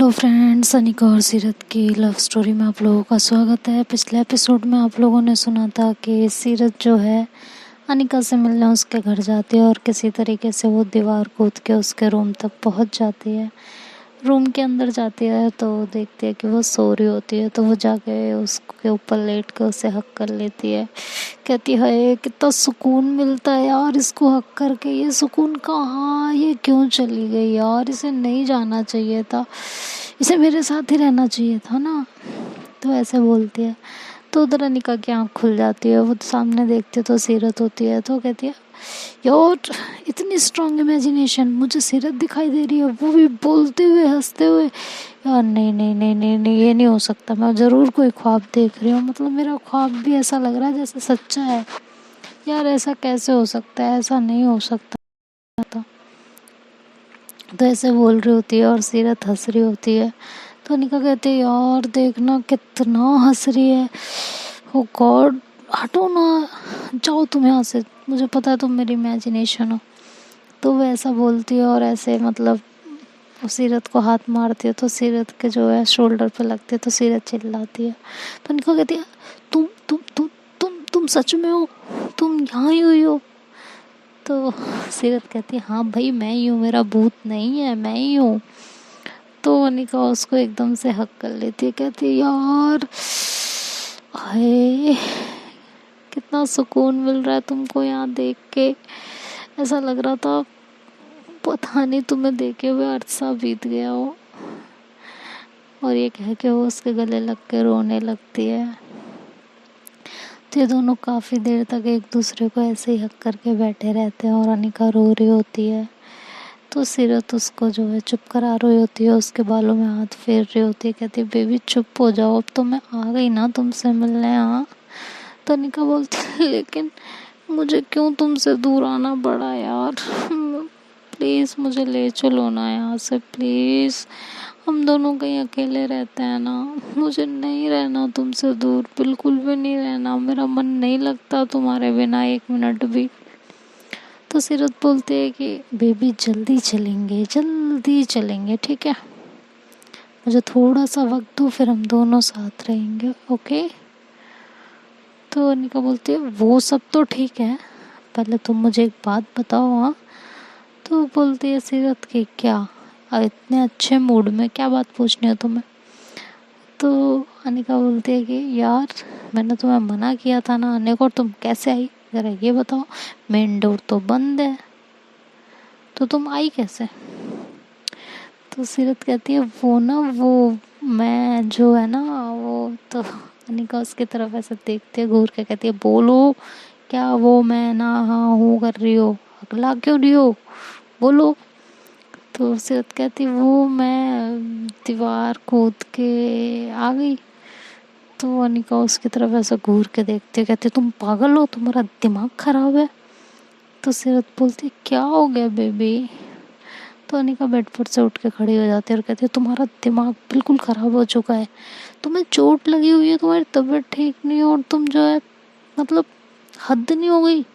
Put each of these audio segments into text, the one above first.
Hello friends, Anika और सीरत की लव स्टोरी में आप लोगों का स्वागत है। पिछले एपिसोड में आप लोगों ने सुना था कि सीरत जो है अनिका से मिलने उसके घर जाती है और किसी तरीके से वो दीवार कूद के उसके रूम तक पहुंच जाती है। रूम के अंदर जाती है तो देखती है कि वो सो रही होती है, तो वो जाके उसके ऊपर लेट कर उसे हक कर लेती है। कहती है कितना सुकून मिलता है यार इसको हक करके, ये सुकून कहाँ, ये क्यों चली गई यार, इसे नहीं जाना चाहिए था, इसे मेरे साथ ही रहना चाहिए था ना। तो ऐसे बोलती है। तो उधर अनिका की आँख खुल जाती है, वो सामने देखती है तो सीरत होती है। तो कहती है यार इतनी स्ट्रॉन्ग इमेजिनेशन, मुझे सीरत दिखाई दे रही है, वो भी बोलते हुए हंसते हुए। यार नहीं नहीं नहीं नहीं नहीं, ये नहीं हो सकता, मैं ज़रूर कोई ख्वाब देख रही हूँ, मतलब मेरा ख्वाब भी ऐसा लग रहा है जैसे सच्चा है। यार ऐसा कैसे हो सकता है, ऐसा नहीं हो सकता था। तो ऐसे बोल रही होती है और सीरत हंस रही होती है। तो अनिका कहती है यार देखना कितना हंस रही है, ओ गॉड हटो ना, जाओ तुम यहाँ से, मुझे पता है तुम मेरी इमेजिनेशन हो। तो वो ऐसा बोलती है और ऐसे मतलब वो सीरत को हाथ मारती है, तो सीरत के जो है शोल्डर पे लगती है, तो सीरत चिल्लाती है। तो अनिका कहती है तुम सच में हो, तुम यहाँ ही हुई हो। तो सीरत कहती है हाँ भाई मैं ही हूँ, मेरा भूत नहीं है, मैं ही हूँ। तो अनिका उसको एकदम से हक कर लेती है, कहती है यार हाय कितना सुकून मिल रहा है तुमको यहाँ देख के, ऐसा लग रहा था पता नहीं तुम्हें देखे हुए अरसा बीत गया हो। और ये कह के वो उसके गले लग के रोने लगती है। तो ये दोनों काफ़ी देर तक एक दूसरे को ऐसे ही हक करके बैठे रहते हैं और अनिका रो रही होती है। तो सीरत उसको जो है चुप करा रही होती है, उसके बालों में हाथ फेर रही होती है, कहती है बेबी चुप हो जाओ, अब तो मैं आ गई ना तुमसे मिलने यहाँ। तो अनिका बोलती है लेकिन मुझे क्यों तुमसे दूर आना पड़ा यार, प्लीज़ मुझे ले चलो ना यहाँ से प्लीज़, हम दोनों कहीं अकेले रहते हैं ना, मुझे नहीं रहना तुमसे दूर, बिल्कुल भी नहीं रहना, मेरा मन नहीं लगता तुम्हारे बिना एक मिनट भी। तो सीरत बोलते है कि बेबी जल्दी चलेंगे ठीक है, मुझे थोड़ा सा वक्त दो, फिर हम दोनों साथ रहेंगे ओके। तो अनिका बोलती है वो सब तो ठीक है, पहले तुम मुझे एक बात बताओ। हाँ। तो बोलती है सीरत कि क्या, इतने अच्छे मूड में क्या बात पूछनी है तुम्हें। तो अनिका बोलती है कि यार मैंने तुम्हें मना किया था ना आने को, तुम कैसे आई ज़रा ये बताओ, मेन डोर तो बंद है, तो तुम आई कैसे। तो सीरत कहती है वो मैं जो है ना वो, तो अनिका उसकी तरफ ऐसे देखते है घूर के, कहती है बोलो क्या वो मैं ना हाँ हूँ कर रही हो, अगला क्यों रही हो, बोलो। तो सीरत कहती वो मैं दीवार कूद के आ गई। तो अनिका उसकी तरफ ऐसे घूर के देखती है, कहती तुम पागल हो, तुम्हारा दिमाग खराब है। तो सीरत बोलती क्या हो गया बेबी। तो अनिका बेड पर से उठ के खड़ी हो जाती है और कहती है तुम्हारा दिमाग बिल्कुल ख़राब हो चुका है, तुम्हें चोट लगी हुई है, तुम्हारी तबीयत ठीक नहीं है, और तुम जो है मतलब हद नहीं हो गई,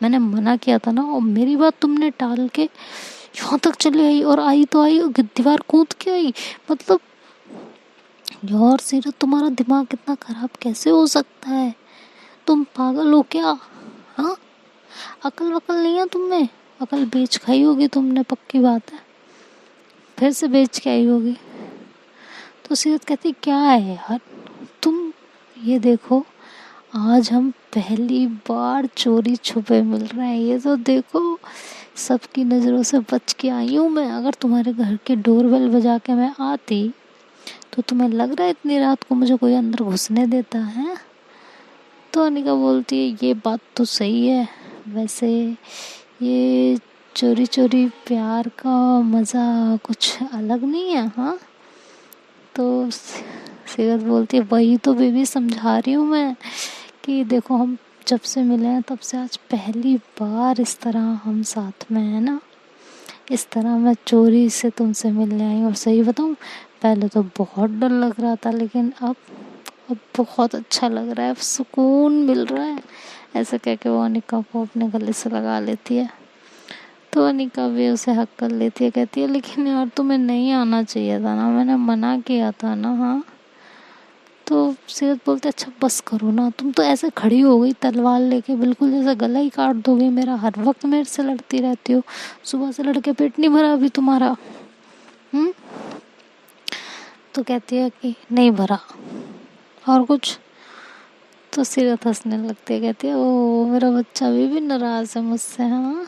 मैंने मना किया था ना और मेरी बात तुमने टाल के यहाँ तक चली आई, और आई तो आई दीवार कूद के आई, मतलब यार सीरत तुम्हारा दिमाग इतना ख़राब कैसे हो सकता है, तुम पागल हो क्या। हाँ अकल वकल नहीं है तुम्हें, अकल बेच खाई होगी तुमने पक्की बात है, फिर से बेच के आई होगी। तो सीरत कहती क्या है यार तुम, ये देखो आज हम पहली बार चोरी छुपे मिल रहे हैं, ये तो देखो सबकी नज़रों से बच के आई हूँ मैं, अगर तुम्हारे घर की डोरबेल बजा के मैं आती तो तुम्हें लग रहा है इतनी रात को मुझे कोई अंदर घुसने देता है। तो अनिका बोलती है ये बात तो सही है, वैसे ये चोरी चोरी प्यार का मज़ा कुछ अलग नहीं है। हाँ। तो सीरत बोलती है वही तो बेबी समझा रही हूँ मैं कि देखो हम जब से मिले हैं तब से आज पहली बार इस तरह हम साथ में हैं ना, इस तरह मैं चोरी से तुमसे मिलने आई। और सही बताऊँ पहले तो बहुत डर लग रहा था, लेकिन अब बहुत अच्छा लग रहा है, अब सुकून मिल रहा है। ऐसे कह के वो अनिका को अपने गले से लगा लेती है। तो अनिका भी उसे हक कर लेती है, कहती है लेकिन यार तुम्हें नहीं आना चाहिए था ना, मैंने मना किया था ना। हाँ, तो सीरत बोलते अच्छा बस करो ना, तुम तो ऐसे खड़ी हो गई तलवार लेके, बिल्कुल जैसे गला ही काट दोगे मेरा, हर वक्त मेरे से लड़ती रहती हो, सुबह से लड़के पेट नहीं भरा अभी तुम्हारा। हम्म। तो कहती है कि नहीं भरा, और कुछ? तो सीरत हंसने लगती है, कहती है ओ मेरा बच्चा अभी भी नाराज है मुझसे। हाँ,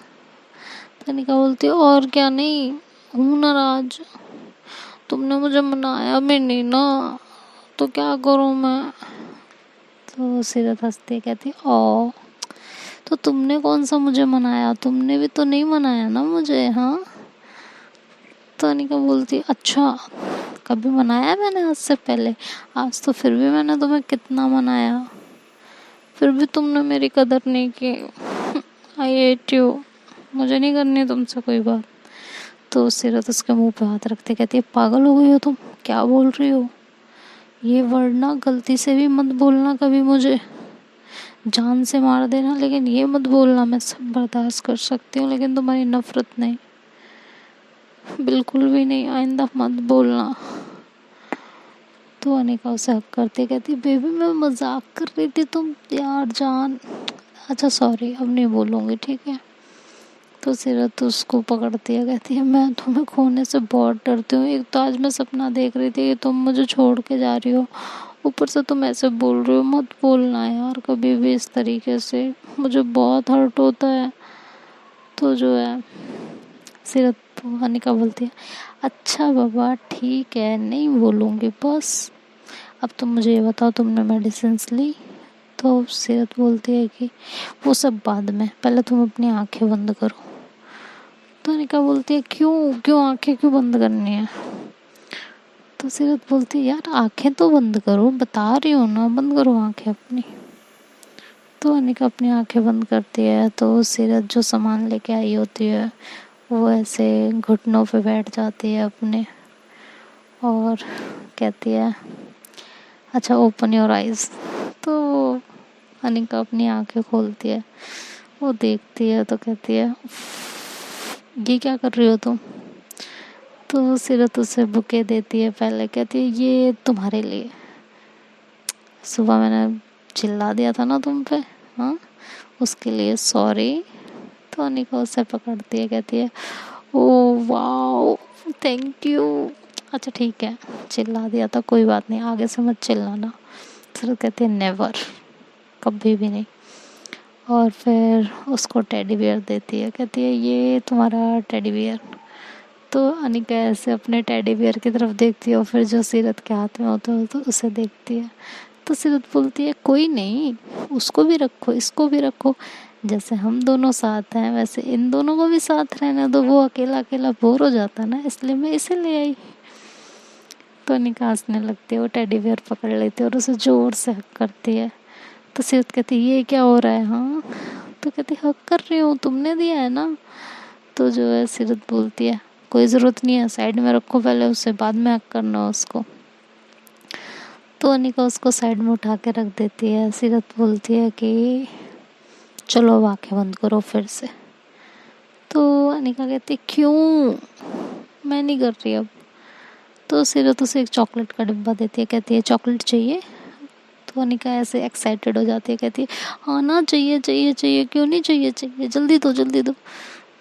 तनिका बोलती है और क्या, नहीं हूँ नाराज, तुमने मुझे मनाया भी नहीं ना, तो क्या करूँ मैं? तो सीरत हंसती है, कहती है ओ तो तुमने कौन सा मुझे मनाया, तुमने भी तो नहीं मनाया ना मुझे। हाँ, तो अनिका बोलती अच्छा कभी मनाया है मैंने आज से पहले? आज तो फिर भी मैंने तुम्हें कितना मनाया, फिर भी तुमने मेरी कदर नहीं की। आई हेट यू, मुझे नहीं करनी तुमसे कोई बात। तो सीरत उसके मुंह पे हाथ रखते कहती है पागल हो गई हो तुम, क्या बोल रही हो? ये वर्ड ना गलती से भी मत बोलना कभी, मुझे जान से मार देना, लेकिन ये मत बोलना। मैं सब बर्दाश्त कर सकती हूँ लेकिन तुम्हारी नफरत नहीं, बिल्कुल भी नहीं, आइंदा मत बोलना। तो अनिका उसे हक करती कहती बेबी मैं मजाक कर रही थी, तुम यार जान, अच्छा सॉरी अब नहीं बोलूँगी ठीक है। तो सीरत उसको पकड़ती है, कहती है मैं तुम्हें खोने से बहुत डरती हूँ, एक तो आज मैं सपना देख रही थी कि तुम मुझे छोड़ के जा रही हो, ऊपर से तुम ऐसे बोल रही हो, मत बोलना यार कभी भी इस तरीके से, मुझे बहुत हर्ट होता है। तो जो है सीरत अनिका बोलती है अच्छा बाबा ठीक है नहीं बोलूँगी, बस अब तुम मुझे ये बताओ तुमने मेडिसिन ली? तो सीरत बोलती है कि वो सब बाद में, पहले तुम अपनी आंखें बंद करो। तो अनिका बोलती है क्यों क्यों आंखें क्यों बंद करनी है? तो सीरत बोलती है यार आंखें तो बंद करो, बता रही हूँ ना, बंद करो आंखें अपनी। तो अनिका अपनी आंखें बंद करती है, तो सीरत जो सामान लेके आई होती है वो ऐसे घुटनों पे बैठ जाती है अपने, और कहती है अच्छा ओपन योर आइज। तो अनिका अपनी आंखें खोलती है, वो देखती है तो कहती है ये क्या कर रही हो तुम? तो सीरत उसे बुके देती है, पहले कहती है ये तुम्हारे लिए, सुबह मैंने चिल्ला दिया था ना तुम पे, हाँ उसके लिए सॉरी। तो अनिका उसे पकड़ती है, कहती है ओ वाओ थैंक यू, अच्छा ठीक है चिल्ला दिया था कोई बात नहीं, आगे से मत चिल्लाना। सीरत कहती है नेवर, कभी भी नहीं। और फिर उसको टेडी बियर देती है, कहती है ये तुम्हारा टेडी बियर। तो अनिका ऐसे अपने टेडी बियर की तरफ देखती है और फिर जो सीरत के हाथ में होता है तो उसे देखती है। तो सीरत बोलती है कोई नहीं, उसको भी रखो इसको भी रखो, जैसे हम दोनों साथ हैं वैसे इन दोनों को भी साथ रहना दो, वो अकेला अकेला बोर हो जाता ना, इसलिए मैं इसे ले आई। तो अनिका हंसने लगती है, वो टेडी बियर पकड़ लेती है और उसे जोर से हक करती है। तो सीरत कहती है ये क्या हो रहा है? हाँ, तो कहती हक कर रही हूँ, तुमने दिया है ना। तो जो है सीरत बोलती है कोई ज़रूरत नहीं है, साइड में रखो पहले उसे, बाद में हक करना उसको। तो अनिका उसको साइड में उठा के रख देती है। सीरत बोलती है कि चलो अब आँखें बंद करो फिर से। तो अनिका कहती है क्यों, मैं नहीं कर रही अब। तो सीरत उसे एक चॉकलेट का डिब्बा देती है, कहती है चॉकलेट चाहिए? तो अनिका ऐसे एक्साइटेड हो जाती है, कहती है हाँ ना चाहिए चाहिए चाहिए, क्यों नहीं चाहिए, चाहिए जल्दी दो जल्दी दो।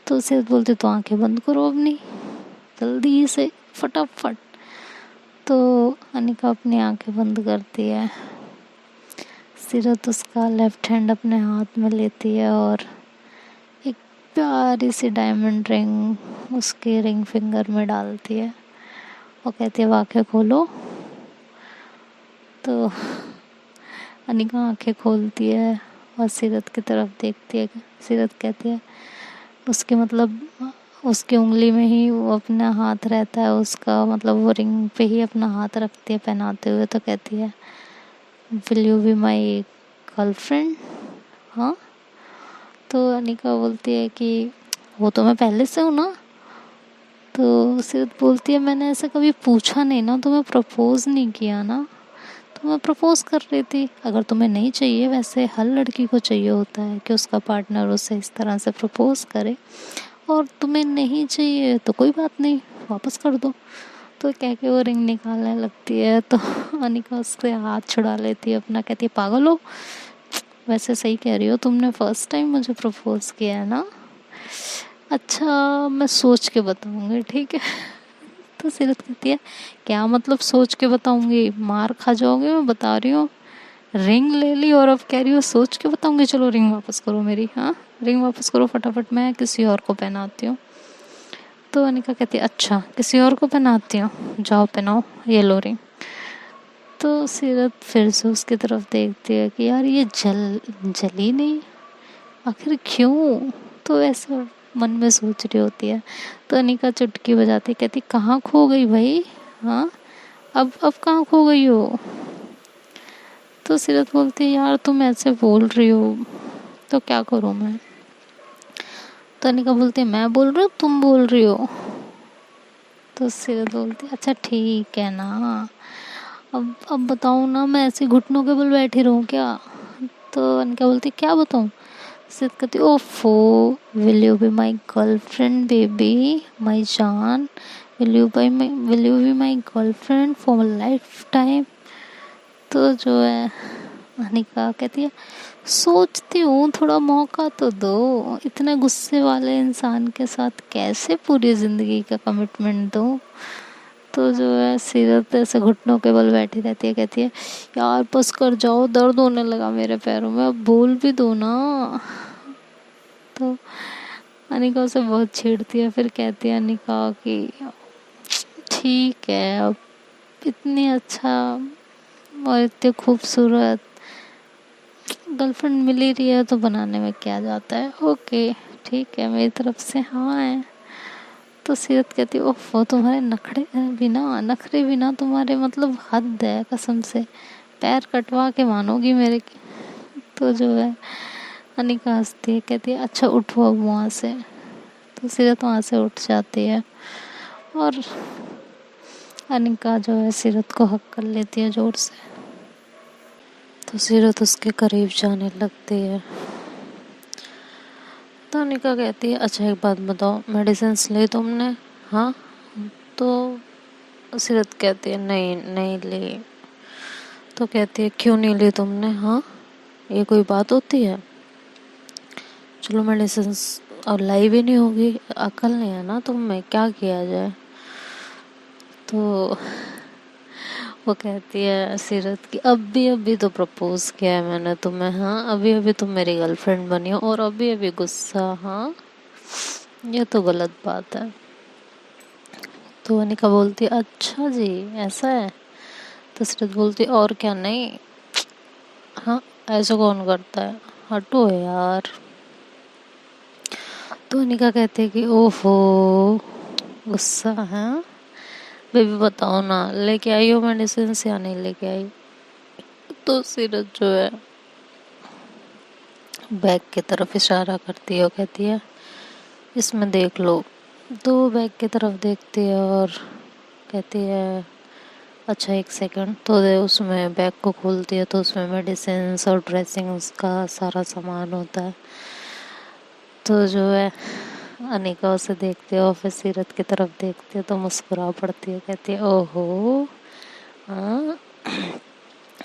तो सीरत बोलती तो आंखें बंद करो अपनी जल्दी से फटाफट। तो अनिका अपनी आंखें बंद करती है, सीरत उसका लेफ्ट हैंड अपने हाथ में लेती है और एक प्यारी सी डायमंड रिंग उसके रिंग फिंगर में डालती है और कहती है आंखें खोलो। तो अनिका आंखें खोलती है और सीरत की तरफ देखती है। सीरत कहती है उसके मतलब उसकी उंगली में ही वो अपना हाथ रहता है उसका, मतलब वो रिंग पे ही अपना हाथ रखती है पहनाते हुए। तो कहती है will you be my girlfriend? हाँ। तो अनिका बोलती है कि वो तो मैं पहले से हूँ ना। तो सीरत बोलती है मैंने ऐसा कभी पूछा नहीं ना, तुम्हें प्रपोज नहीं किया ना, तो मैं प्रपोज कर रही थी। अगर तुम्हें नहीं चाहिए, वैसे हर लड़की को चाहिए होता है कि उसका पार्टनर उसे इस तरह से प्रपोज करे, और तुम्हें नहीं चाहिए तो कोई बात नहीं, वापस कर दो। तो कह के वो रिंग निकालने लगती है, तो अनिका उससे हाथ छुड़ा लेती है अपना, कहती है पागल हो, वैसे सही कह रही हो, तुमने फर्स्ट टाइम मुझे प्रपोज किया है ना, अच्छा मैं सोच के बताऊंगी, ठीक है। तो सीरत कहती है क्या मतलब सोच के बताऊंगी, मार खा जाओगे, मैं बता रही हूँ। रिंग ले ली और अब कह रही हो सोच के बताऊंगी, चलो रिंग वापस करो मेरी, हाँ रिंग वापस करो फटाफट, मैं किसी और को पहनाती हूँ। तो अनिका कहती है अच्छा किसी और को पहनाती हूँ, जाओ पहनाओ, ये लो रिंग। तो सीरत फिर से उसकी तरफ देखती है कि यार ये जली नहीं, आखिर क्यों। तो ऐसा मन में सोच रही होती है। तो अनिका चुटकी बजाती कहती कहाँ खो गई भाई, हाँ अब कहाँ खो गई हो। तो सीरत बोलती है यार तुम ऐसे बोल रही हो तो क्या करूँ मैं। तो अनिका बोलती है मैं बोल रही हूँ तुम बोल रही हो। तो सीरत बोलती है अच्छा ठीक है ना, अब बताऊँ ना, मैं ऐसे घुटनों के बल बैठी रहूँ क्या। तो अनिका बोलती क्या बताऊँ। सिद्ध कहती ओफो, will you be my girlfriend baby, my जान, will you be my girlfriend for lifetime. तो जो है अनिका कहती है सोचती हूँ थोड़ा मौका तो दो, इतने गुस्से वाले इंसान के साथ कैसे पूरी ज़िंदगी का कमिटमेंट दूँ। तो जो है सीरत ऐसे घुटनों के बल बैठी रहती है, कहती है यार बस कर जाओ, दर्द होने लगा मेरे पैरों में, अब बोल भी दो ना। तो अनिका उसे बहुत छेड़ती है, फिर कहती है अनिका कि ठीक है, अब इतनी अच्छा और इतनी खूबसूरत गर्लफ्रेंड मिल ही रही है तो बनाने में क्या जाता है, ओके ठीक है मेरी तरफ से हाँ है। तो सीरत कहती है ओफो तुम्हारे नखरे बिना तुम्हारे मतलब हद है कसम से, पैर कटवा के मानोगी मेरे की। तो जो है अनिका हंसती है, कहती है अच्छा उठो अब वहाँ से। तो सीरत वहाँ से उठ जाती है और अनिका जो है सीरत को हक कर लेती है जोर से। तो सीरत उसके करीब जाने लगती है। तो अनिका कहती है अच्छा एक बात बताओ, मेडिसिन ली तुमने, हाँ। तो सीरत कहती है नहीं नहीं ली। तो कहती है क्यों नहीं ली तुमने, हाँ ये कोई बात होती है। चलो मेडिसिन और लाई भी नहीं होगी, अकल नहीं है ना तुम में, क्या किया जाए। तो वो कहती है सीरत की अभी अभी तो प्रपोज किया है मैंने तुम्हें, हाँ अभी अभी तुम मेरी गर्लफ्रेंड बनी हो और अभी अभी गुस्सा, हाँ ये तो गलत बात है। तो अनिका बोलती अच्छा जी ऐसा है। तो सीरत बोलती और क्या नहीं, हाँ ऐसा कौन करता है, हटो यार। तो अनिका कहती है कि ओहो गुस्सा है, बेबी बताओ ना लेके आई हो मेडिसिन या नहीं लेके आई। तो सीरत जो है बैग की तरफ इशारा करती है और कहती है इसमें देख लो। तो वो बैग की तरफ देखती है और कहती है अच्छा एक सेकंड। तो उसमें बैग को खोलती है तो उसमें मेडिसिन और ड्रेसिंग उसका सारा सामान होता है। तो जो है अनिका उसे देखती है और फिर सीरत की तरफ देखती है तो मुस्कुरा पड़ती है, कहती है ओहो हाँ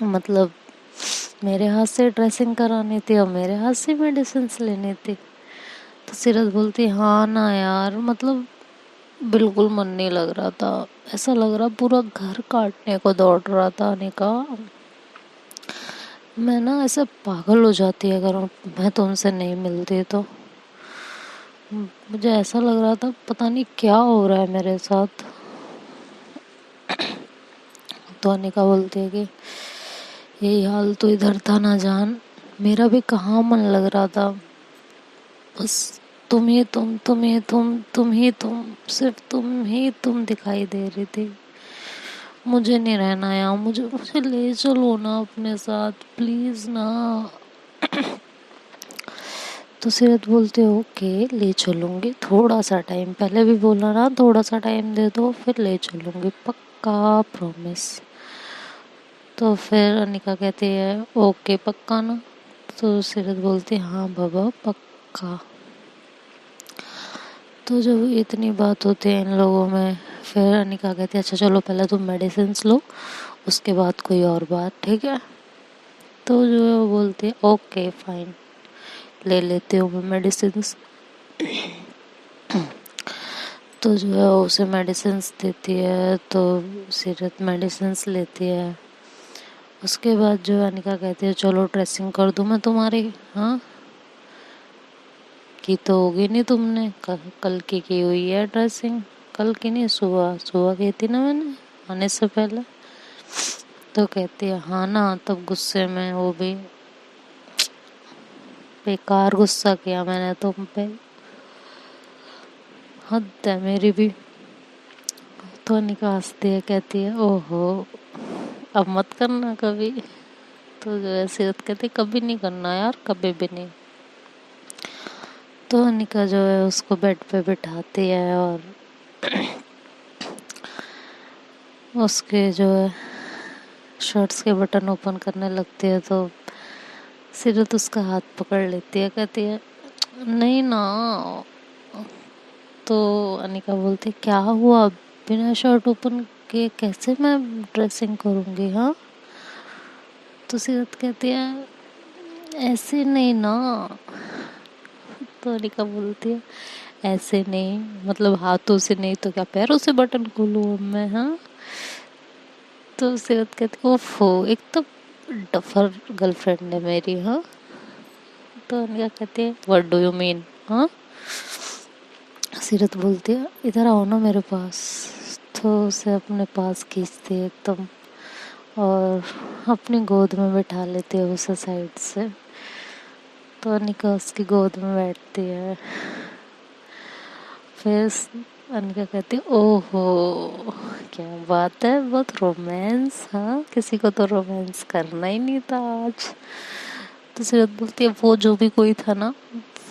मतलब मेरे हाथ से ड्रेसिंग करानी थी और मेरे हाथ से मेडिसिन लेनी थी। तो सीरत बोलती हाँ ना यार, मतलब बिल्कुल मन नहीं लग रहा था, ऐसा लग रहा पूरा घर काटने को दौड़ रहा था। अनिका मैं ना ऐसे पागल हो जाती अगर मैं तुमसे नहीं मिलती तो, मुझे ऐसा लग रहा था पता नहीं क्या हो रहा है मेरे साथ। तो अनिका बोलती है कि यही हाल तो इधर था ना जान, मेरा भी कहाँ मन लग रहा था, बस तुम ही तुम सिर्फ तुम ही तुम दिखाई दे रही थी। मुझे नहीं रहना यहाँ, मुझे मुझे ले चलो ना अपने साथ प्लीज ना। तो सीरत बोलते हो ओके ले चलूँगी, थोड़ा सा टाइम, पहले भी बोला ना थोड़ा सा टाइम दे दो फिर ले चलूँगी पक्का, प्रॉमिस। तो फिर अनिका कहती है ओके पक्का ना। तो सीरत बोलती है हाँ बाबा पक्का। तो जब इतनी बात होती है इन लोगों में, फिर अनिका कहती है अच्छा चलो पहले तुम मेडिसिन लो, उसके बाद कोई और बात, ठीक है। तो जो है वो बोलती है ओके फाइन, ले लेती हूँ मैं मेडिसिन। तो जो है वो उसे मेडिसिन देती है, तो सीरत मेडिसिन लेती है। उसके बाद जो अनिका कहती है चलो ड्रेसिंग कर दूँ मैं तुम्हारी। हाँ की तो होगी नहीं तुमने, कल की हुई है ड्रेसिंग, कल की नहीं, सुबह सुबह की थी ना मैंने आने से पहले। तो कहती है हाँ ना, तब गुस्से में वो भी बेकार गुस्सा किया मैंने तुम पे, हद है मेरी भी। तो अनिका हंसती है, कहती है ओहो अब मत करना कभी। तो जो है सीरत कहती कभी नहीं करना यार, कभी भी नहीं। तो अनिका जो है उसको बेड पे बिठाती है और उसके जो है शर्ट्स के बटन ओपन करने लगती है। तो सीरत उसका हाथ पकड़ लेती है, कहती है नहीं ना। तो अनिका बोलती क्या हुआ, बिना शर्ट ओपन के कैसे मैं ड्रेसिंग करूँगी। हाँ तो सीरत कहती है ऐसे नहीं ना। तो अनिका बोलती है ऐसे नहीं मतलब हाथों से नहीं तो क्या पैरों से बटन खोलूँ अब मैं। हाँ तो सीरत कहती ओफो एक तो डफर गर्लफ्रेंड है मेरी। हाँ तो अनिका कहती है व्हाट डू यू मीन। हाँ सीरत बोलती है इधर आओ ना मेरे पास। तो उसे अपने पास खींचती है एकदम और अपनी गोद में बिठा लेती है उसे साइड से। तो अनिका उसकी गोद में बैठती है। फिर अनिका कहती है ओहो क्या बात है, बहुत रोमांस। हाँ किसी को तो रोमांस करना ही नहीं था आज। तो सीरत बोलती है वो जो भी कोई था ना,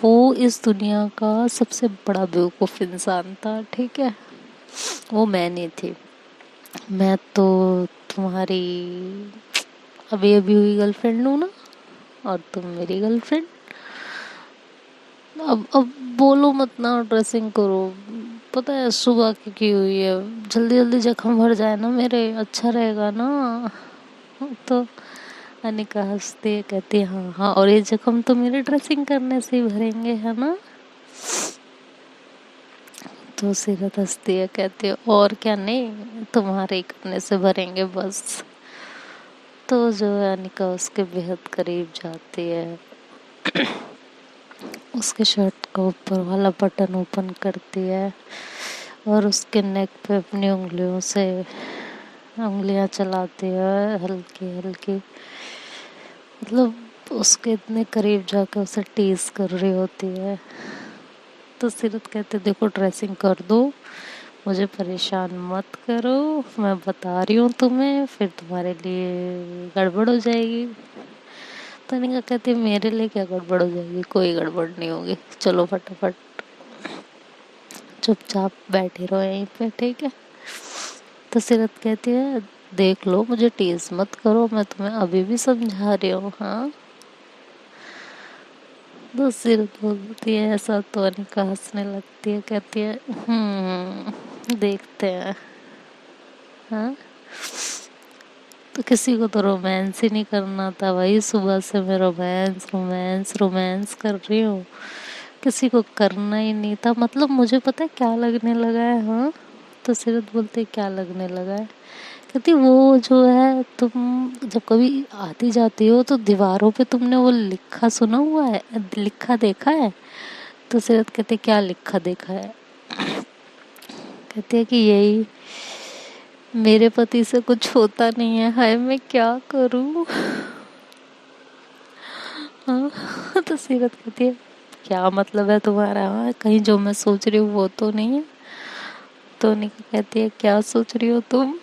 वो इस दुनिया का सबसे बड़ा बेवकूफ़ इंसान था, ठीक है। वो मैं नहीं थी, मैं तो तुम्हारी अभी अभी हुई गर्लफ्रेंड हूँ ना, और तुम मेरी गर्लफ्रेंड। अब बोलो मत ना, ड्रेसिंग करो। पता है सुबह की हुई है, जल्दी जल्दी जख्म भर जाए ना मेरे, अच्छा रहेगा ना। तो अनिका हंसती है, कहती है हाँ हाँ, और ये जख्म तो मेरे ड्रेसिंग करने से ही भरेंगे है ना। तो सीरत हंसती है, कहती है और क्या, नहीं तुम्हारे ही करने से भरेंगे बस। तो जो है अनिका उसके बेहद करीब जाती है, उसके शर्ट का ऊपर वाला बटन ओपन करती है और उसके नेक पे अपनी उंगलियों से उंगलियां चलाती है हल्की हल्की, मतलब उसके इतने करीब जाकर उसे टीज कर रही होती है। तो सीरत कहते देखो ड्रेसिंग कर दो, मुझे परेशान मत करो, मैं बता रही हूँ तुम्हें, फिर तुम्हारे लिए गड़बड़ हो जाएगी। तो अनिका कहती है मेरे लिए क्या गड़बड़ हो जाएगी, कोई गड़बड़ नहीं होगी, चलो फटाफट चुपचाप बैठे रहो यहीं पे, ठीक है। तो सीरत कहती है देख लो मुझे टीज मत करो, मैं तुम्हें अभी भी समझा रही हूँ। हाँ तो सीरत बोलती है ऐसा, तो अनिका हंसने लगती है, कहती है देखते हैं। हाँ तो किसी को तो रोमांस ही नहीं करना था भाई, सुबह से मैं रोमांस रोमांस रोमांस कर रही हूँ, किसी को करना ही नहीं था। मतलब मुझे पता है क्या लगने लगा है। हाँ तो सीरत बोलते क्या लगने लगा है, कहती वो जो है तुम जब कभी आती जाती हो तो दीवारों पे तुमने वो लिखा सुना हुआ है, लिखा देखा है। तो सीरत कहते क्या लिखा देखा है, कहते हैं कि यही मेरे पति से कुछ होता नहीं है, हाय मैं क्या करूं। हाँ तो सीरत कहती है क्या मतलब है तुम्हारा, हाँ कहीं जो मैं सोच रही हूँ वो तो नहीं है। तो निका कहती है क्या सोच रही हो तुम।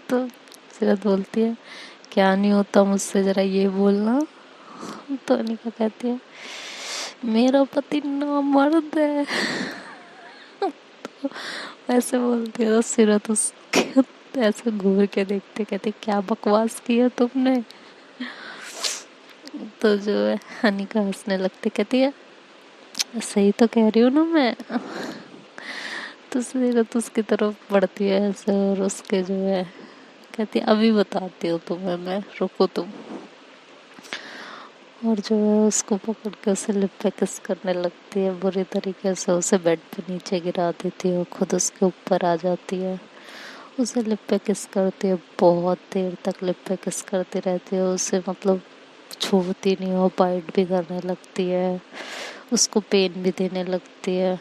तो सीरत बोलती है क्या नहीं होता मुझसे, जरा ये बोलना। तो निका कहती है मेरा पति नामर्द है। ऐसे बोलती है, तो सीरत उसके ऐसे घूर के देखते, कहते क्या बकवास किया तुमने। तो जो है अनिका हंसने लगती, कहती है सही तो कह रही हूँ ना मैं। तो सीरत उसकी तरफ बढ़ती है ऐसे और उसके जो है कहती है अभी बताती हूँ तुम्हें मैं, रुको तुम। और जो है उसको पकड़ के उसे लिप पे किस करने लगती है बुरी तरीके से, उसे बेड पे नीचे गिरा देती है और खुद उसके ऊपर आ जाती है। उसे लिप पे किस करती है, बहुत देर तक लिप पे किस करती रहती है उसे, मतलब छोड़ती नहीं हो, बाइट भी करने लगती है, उसको पेन भी देने लगती है।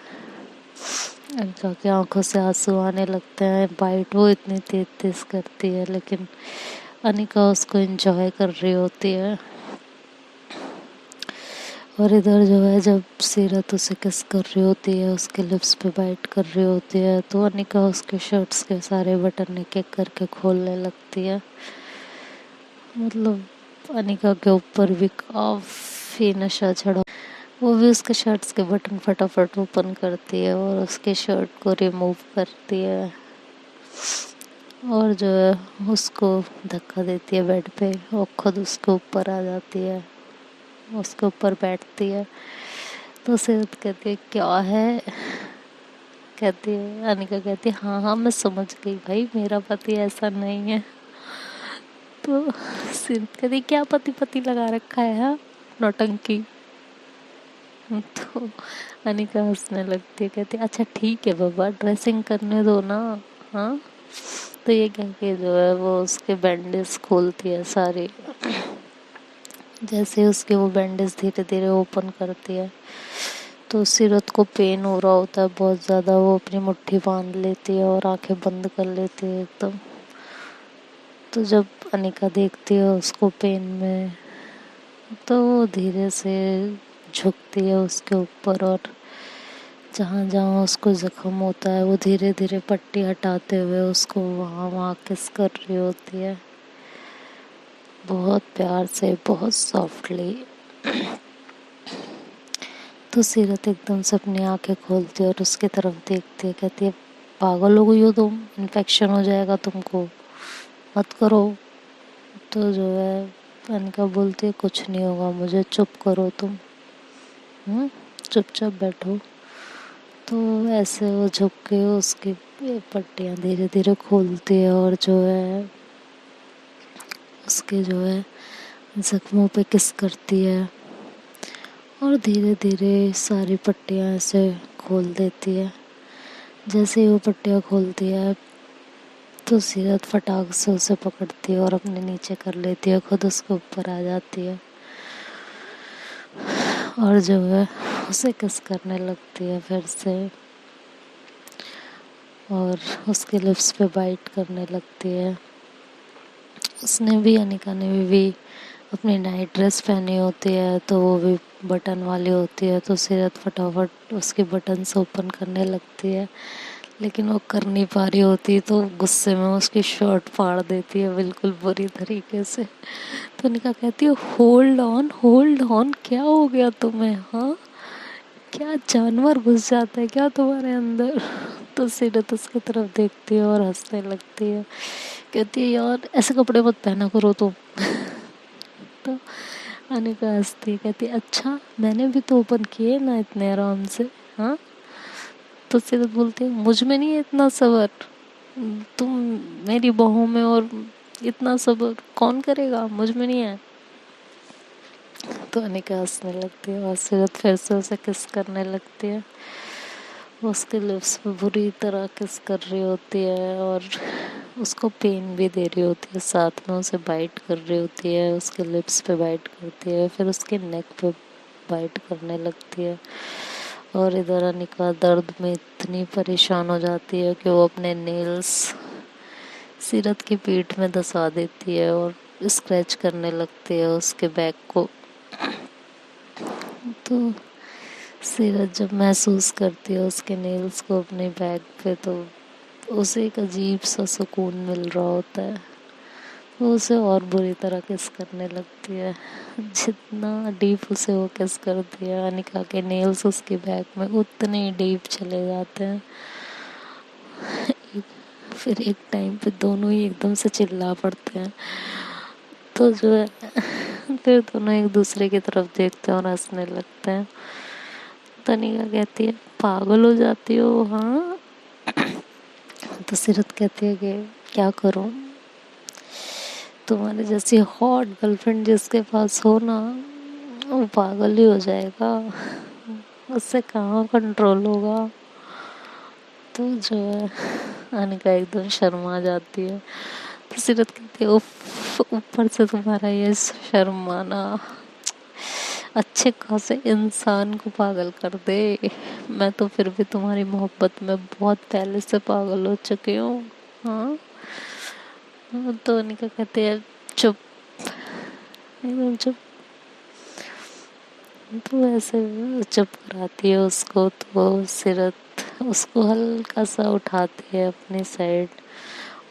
अनिका की आंखों से आंसू आने लगते हैं, बाइट वो इतनी तेज तेज करती है लेकिन अनिका उसको एंजॉय कर रही होती है। और इधर जो है जब सीरत उसे किस कर रही होती है, उसके लिप्स पे बाइट कर रही होती है, तो अनिका उसके शर्ट्स के सारे बटन एक एक करके खोलने लगती है। मतलब अनिका के ऊपर भी काफी नशा चढ़ा, वो भी उसके शर्ट्स के बटन फटाफट ओपन करती है और उसके शर्ट को रिमूव करती है और जो है उसको धक्का देती है बेड पे और खुद उसके ऊपर आ जाती है, उसके ऊपर बैठती है। तो सीरत कहती है क्या है, कहती है अनिका कहती है हाँ हाँ मैं समझ गई भाई, मेरा पति ऐसा नहीं है। तो सीरत कहती है क्या पति पति लगा रखा है, हाँ नौटंकी। तो अनिका हंसने लगती है, कहती है अच्छा ठीक है बाबा ड्रेसिंग करने दो ना। हाँ, तो ये कह के जो है वो उसके बैंडेज खोलती है सारी। जैसे उसके वो बैंडेज धीरे धीरे ओपन करती है तो सीरत को पेन हो रहा होता है बहुत ज़्यादा, वो अपनी मुट्ठी बांध लेती है और आंखें बंद कर लेती है एकदम। तो जब अनिका देखती है उसको पेन में तो वो धीरे से झुकती है उसके ऊपर और जहाँ जहाँ उसको जख्म होता है वो धीरे धीरे पट्टी हटाते हुए उसको वहाँ वहाँ किस कर रही होती है, बहुत प्यार से, बहुत सॉफ्टली। तो सीरत एकदम से अपनी आंखें खोलती है और उसकी तरफ देखती है, कहती है पागल हो गई हो तुम, इन्फेक्शन हो जाएगा तुमको, मत करो। तो जो है अनिका बोलती है कुछ नहीं होगा मुझे, चुप करो तुम, चुपचाप बैठो। तो ऐसे वो झुक के उसकी पट्टियाँ धीरे धीरे खोलती है और जो है उसके जो है जख्मों पे किस करती है और धीरे धीरे सारी पट्टियाँ ऐसे खोल देती है। जैसे ही वो पट्टियाँ खोलती है तो सीरत फटाक से उसे पकड़ती है और अपने नीचे कर लेती है, खुद उसके ऊपर आ जाती है और जो है उसे किस करने लगती है फिर से और उसके लिप्स पे बाइट करने लगती है। उसने भी अनिका ने भी अपनी नाइट ड्रेस पहनी होती है तो वो भी बटन वाली होती है, तो सीरत फटाफट उसके बटन से ओपन करने लगती है लेकिन वो कर नहीं पा रही होती तो गुस्से में उसकी शर्ट फाड़ देती है बिल्कुल बुरी तरीके से। तो अनिका कहती है होल्ड ऑन, क्या हो गया तुम्हें, हाँ क्या जानवर घुस जाता है क्या तुम्हारे अंदर। तो सीरत उसकी तरफ देखती है और हंसने लगती है, कहती है यार ऐसे कपड़े मत पहना करो तुम। तो अनिका हंसती है, कहती है अच्छा मैंने भी तो ओपन किए ना इतने आराम से, हाँ। तो सीरत बोलती है मुझ में नहीं है इतना सबर, तुम मेरी बहू में, और इतना सबर कौन करेगा, मुझ में नहीं है। तो अनिका हंसने लगती है और सीरत फिर से उसे किस करने लगती है, उसके लिप्स पे बुरी तरह किस कर रही होती है और उसको पेन भी दे रही होती है, साथ में उसे बाइट कर रही होती है, उसके लिप्स पे बाइट करती है, फिर उसके नेक पे बाइट करने लगती है। और इधर अनिका दर्द में इतनी परेशान हो जाती है कि वो अपने नेल्स सीरत की पीठ में दसा देती है और स्क्रैच करने लगती है उसके बैक को। तो सीरत जब महसूस करती है उसके नेल्स को अपने बैक पे तो उसे एक अजीब सा सुकून मिल रहा होता है, वो उसे और बुरी तरह किस करने लगती है। जितना डीप उसे वो किस करती है अनिका के नेल्स उसके बैक में उतने डीप चले जाते हैं। फिर एक टाइम पे दोनों ही एकदम से चिल्ला पड़ते हैं, तो जो है फिर दोनों एक दूसरे की तरफ देखते हैं और हंसने लगते हैं। तनिका कहती है पागल हो जाती हो हाँ। तो सीरत कहती है कि क्या करूं, तुम्हारे जैसी हॉट गर्लफ्रेंड जिसके पास हो ना वो पागल ही हो जाएगा, उससे कहाँ कंट्रोल होगा। तो जो है अनिका एकदम शर्मा जाती है। तो सीरत कहती है उफ, ऊपर से तुम्हारा ये शर्माना अच्छे खासे इंसान को पागल कर दे। मैं तो फिर भी तुम्हारी मोहब्बत में बहुत पहले से पागल हो चुकी हूँ। हाँ तो अनिका कहती है चुप, एकदम चुप। तो ऐसे चुप कराती है उसको। तो सीरत उसको हल्का सा उठाती है अपनी साइड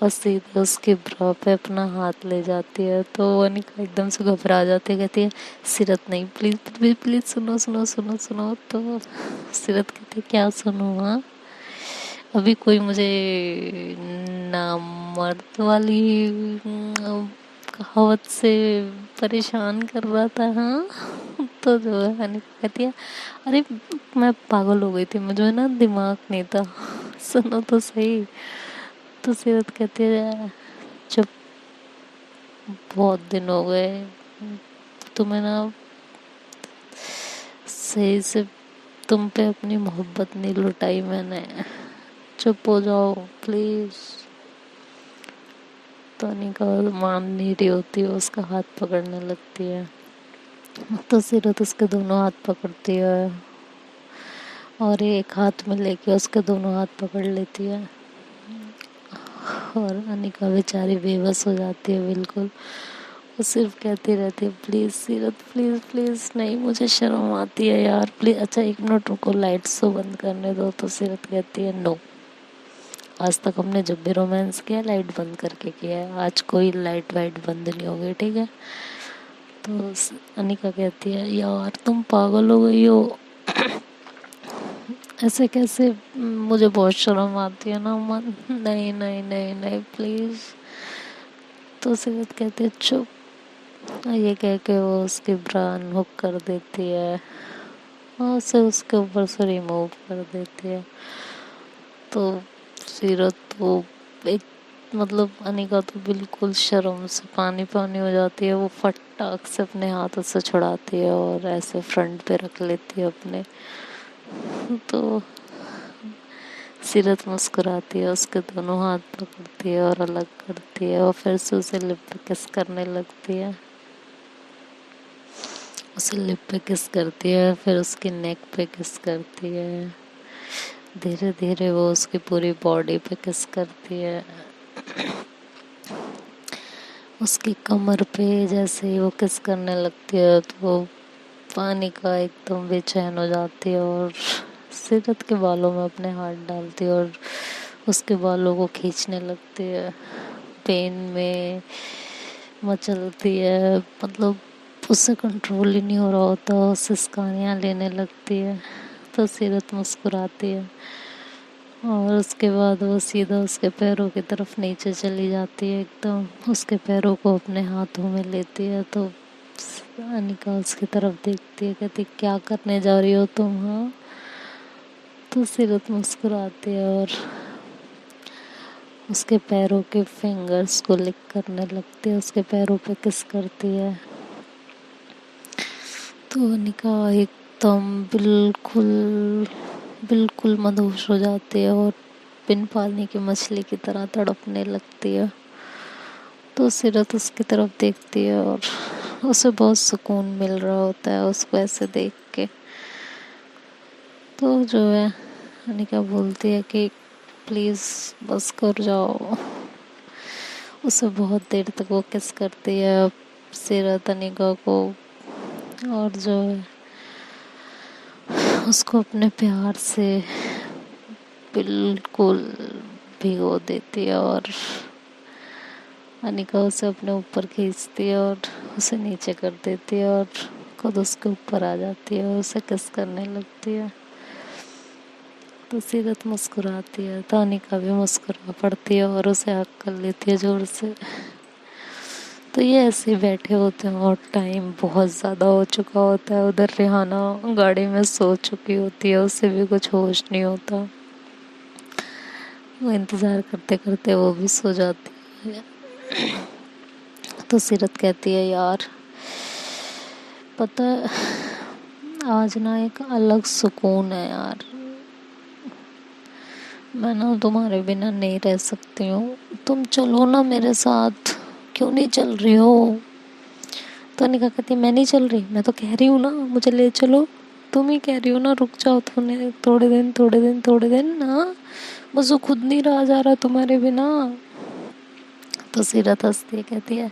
और सीधे उसके ब्रा पे अपना हाथ ले जाती है। तो अनिका एकदम से घबरा जाती है, कहती है सीरत नहीं, प्लीज प्लीज प्लीज सुनो सुनो सुनो सुनो। तो सीरत कहती है क्या सुनो हाँ, अभी कोई मुझे नामर्द वाली कहावत से परेशान कर रहा था हाँ। तो जो है अनिका कहती है अरे मैं पागल हो गई थी, मुझे ना दिमाग नहीं था, सुनो तो सही। तो सीरत कहती है जब बहुत दिन हो गए तुम्हें ना सही से तुम पे अपनी मोहब्बत नहीं लुटाई मैंने, चुप हो जाओ प्लीज। तो अनिका मान नहीं रही होती है, उसका हाथ पकड़ने लगती है। तो सीरत उसके दोनों हाथ पकड़ती है और एक हाथ में लेके उसके दोनों हाथ पकड़ लेती है। और अनिका बेचारी बेबस हो जाती है बिल्कुल। वो सिर्फ कहती रहती है प्लीज़ सीरत प्लीज़ प्लीज़, नहीं मुझे शर्म आती है यार प्लीज़, अच्छा 1 मिनट रुको लाइट्स तो बंद करने दो। तो सीरत कहती है नो, आज तक हमने जब भी रोमांस किया लाइट बंद करके किया है, आज कोई लाइट वाइट बंद नहीं होगी ठीक है। तो अनिका कहती है यार तुम पागल हो गई हो, ऐसे कैसे, मुझे बहुत शर्म आती है ना मन, नहीं नहीं नहीं नहीं प्लीज़। तो सीरत कहती है चुप, ये कह के वो उसकी ब्रान हुक कर देती है और उसे उसके ऊपर से रिमूव कर देती है। तो सीरत तो एक मतलब अनिका तो बिल्कुल शर्म से पानी पानी हो जाती है। वो फटाक से अपने हाथों से छुड़ाती है और ऐसे फ्रंट पे रख लेती है अपने। तो सीरत मुस्कुराती है, उसके दोनों हाथ पकड़ती है और अलग करती है और फिर से उसे लिप पे किस करने लगती है। उसे लिप पे किस करती है, फिर उसकी नेक पे किस करती है, धीरे धीरे वो उसकी पूरी बॉडी पे किस करती है। उसकी कमर पे जैसे ही वो किस करने लगती है तो वो पानी का एकदम बेचैन हो जाती है और सीरत के बालों में अपने हाथ डालती है और उसके बालों को खींचने लगती है। पेन में मचलती है, मतलब उससे कंट्रोल ही नहीं हो रहा होता, सिसकानियाँ लेने लगती है। तो सीरत मुस्कुराती है और उसके बाद वो सीधा उसके पैरों की तरफ नीचे चली जाती है, एकदम उसके पैरों को अपने हाथों में लेती है। तो अनिका उसकी तरफ देखती है, कहती क्या करने जा रही हो तुम हाँ। तो सीरत मुस्कुराती है और उसके पैरों के फिंगर्स को लिक करने लगती है, उसके पैरों पे किस करती है। तो अनिका एकदम बिल्कुल बिल्कुल मदहोश हो जाती है और बिन पानी की मछली की तरह तड़पने लगती है। तो सीरत उसकी तरफ देखती है और उसे बहुत सुकून मिल रहा होता है उसको ऐसे देख के। तो जो है अनिका बोलती है कि प्लीज़ बस कर जाओ। उसे बहुत देर तक वो किस करती है सीरत अनिका को और जो है उसको अपने प्यार से बिल्कुल भिगो देती है और अनिका उसे अपने ऊपर खींचती है और उसे नीचे कर देती है और खुद उसके ऊपर आ जाती है और उसे किस करने लगती है। तो सीरत मुस्कुराती है तो अनिका भी मुस्कुरा पड़ती है और उसे हक कर लेती है जोर से। तो ये ऐसे ही बैठे होते हैं और टाइम बहुत ज़्यादा हो चुका होता है। उधर रिहाना गाड़ी में सो चुकी होती है, उससे भी कुछ होश नहीं होता। वो इंतज़ार करते करते वो भी सो जाती है। तो सीरत कहती है, यार पता है आज ना एक अलग सुकून है यार, मैं ना तुम्हारे बिना नहीं रह सकती हूँ, तुम चलो ना मेरे साथ। क्यों नहीं चल रही हो? तो निका कहती, मैं नहीं चल रही, मैं तो कह रही हूँ ना मुझे ले चलो। तुम ही कह रही हो ना रुक जाओ, तुमने थोड़े दिन थोड़े दिन थोड़े दिन ना, मुझे खुद नहीं रहा जा रहा तुम्हारे बिना। तो सीरत हंसती है, कहती है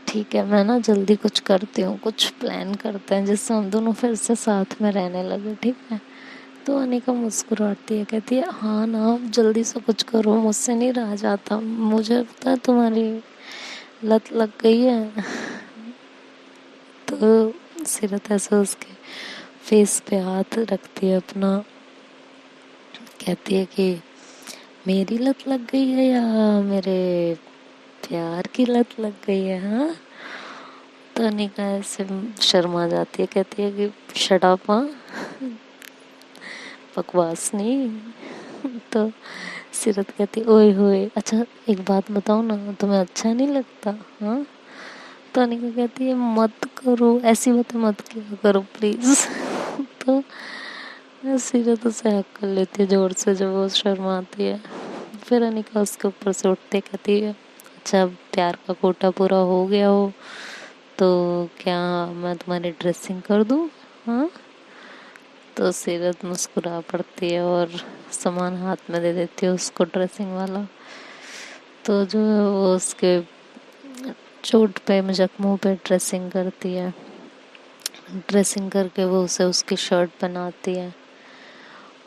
ठीक है, मैं ना जल्दी कुछ करती हूँ, कुछ प्लान करते हैं जिससे हम दोनों फिर से साथ में रहने लगे, ठीक है? तो अनिका मुस्कुराती है, कहती है हाँ ना, जल्दी से कुछ करो, मुझसे नहीं रहा जाता, मुझे पता है तुम्हारी लत लग गई है। तो सीरत ऐसे उसके फेस पे हाथ रखती है अपना, कहती है कि मेरी लत लग गई है या मेरे प्यार की लत लग गई है? हाँ। तो अनिका ऐसे शर्मा जाती है, कहती है कि शट अप, हाँ बकवास नहीं। तो सीरत कहती ओए होए, अच्छा एक बात बताओ ना, तुम्हें अच्छा नहीं लगता? हाँ। तो अनिका कहती है मत करो ऐसी बातें, मत किया करो प्लीज। तो सीरत उसे हक कर लेती है जोर से जब वो शर्माती है। फिर अनिका उसके ऊपर से उठते कहती है अच्छा प्यार का कोटा पूरा हो गया हो तो क्या मैं तुम्हारी ड्रेसिंग कर दूँ? हाँ। तो सीरत मुस्कुरा पड़ती है और सामान हाथ में दे देती है उसको, ड्रेसिंग वाला। तो जो है वो उसके चोट पे जख्मों पे ड्रेसिंग करती है। ड्रेसिंग करके वो उसे उसकी शर्ट पहनाती है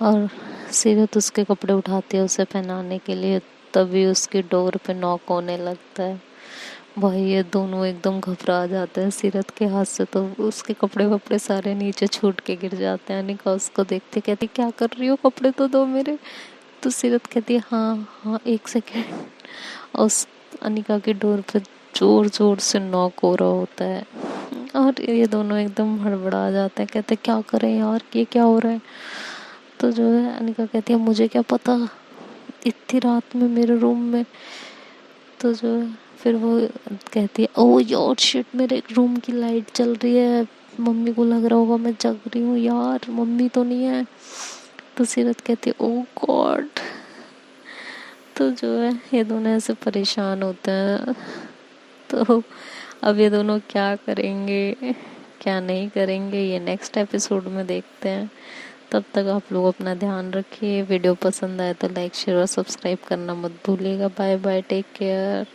और सीरत उसके कपड़े उठाती है उसे पहनाने के लिए। तभी उसकी डोर पे नॉक होने लगता है। भाई ये दोनों एकदम घबरा जाते हैं सीरत के हाथ से, तो उसके कपड़े वपड़े सारे नीचे छूट के गिर जाते हैं। अनिका उसको देखते कहती क्या कर रही हो, कपड़े तो दो मेरे। तो सीरत कहती है हाँ हाँ एक सेकेंड। और उस अनिका की डोर पे जोर जोर से नॉक हो रहा होता है और ये दोनों एकदम हड़बड़ा जाते हैं, कहते क्या करें यार, ये क्या हो रहा है? तो जो है अनिका कहती है मुझे क्या पता इतनी रात में मेरे रूम में। तो जो है फिर वो कहती है ओ यार शिट, मेरे रूम की लाइट चल रही है, मम्मी को लग रहा होगा मैं जग रही हूँ यार, मम्मी तो नहीं है। तो सीरत कहती है ओ गॉड। तो जो है ये दोनों ऐसे परेशान होते हैं। तो अब ये दोनों क्या करेंगे क्या नहीं करेंगे ये नेक्स्ट एपिसोड में देखते हैं। तब तक आप लोग अपना ध्यान रखिए। वीडियो पसंद आए तो लाइक शेयर और सब्सक्राइब करना मत भूलिएगा। Bye bye, take care.